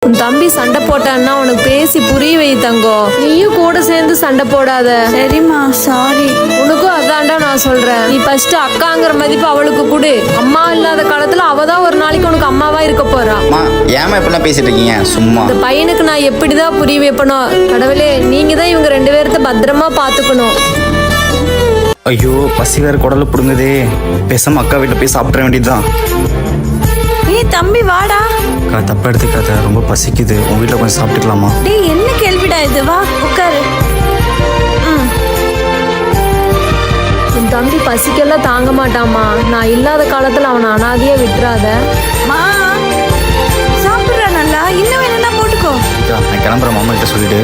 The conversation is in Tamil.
உன் தம்பி சண்டை போட்டான்னா உனக்கு பேசி புரிய வை தங்கம். நீயும் கூட சேர்ந்து சண்டை போடாத. சரிம்மா, சாரி. உனக்கும் அதான்டா நான் சொல்றேன். நீ ஃபர்ஸ்ட் அக்காங்கிற மதிப்பு அவளுக்கு கொடு. அம்மா இல்லாத காலத்துல அவதான் ஒரு நாளைக்கு உனக்கு அம்மாவா இருக்க போறா. ஏமா இப்பெல்லாம் பேசிட்டு இருக்கீங்க சும்மா? இந்த பையனுக்கு நான் எப்படிதான் புரிய வைப்பணும்? கடவுளே, நீங்க தான் இவங்க 2 பேர்த்த பத்திரமா பாத்துக்கணும். ஐயோ, பசி வேற குடல புடுங்குதே. பேசாம அக்கா வீட்டுல போய் சாப்பிட வேண்டியதுதான். ஏய் தம்பி, வாடா. அக்கா தப்பா எடுத்துக்காத, ரொம்ப பசிக்குது. உங்க வீட்டுல கொஞ்சம் சாப்பிட்டுக்கலாமா? டேய், என்ன கேள்விடா இது? வா உட்காரு. உன் தம்பி பசிக்கெல்லாம் தாங்க மாட்டாமா. நான் இல்லாத காலத்துல அவனை அனாதையா விட்டுறாத. மா, சாப்பிட்றா நல்லா. இன்னும் வேணும்னா போட்டுக்கோ. அக்கா, நான் கிளம்புறேன், மாமா கிட்ட சொல்லிட்டு.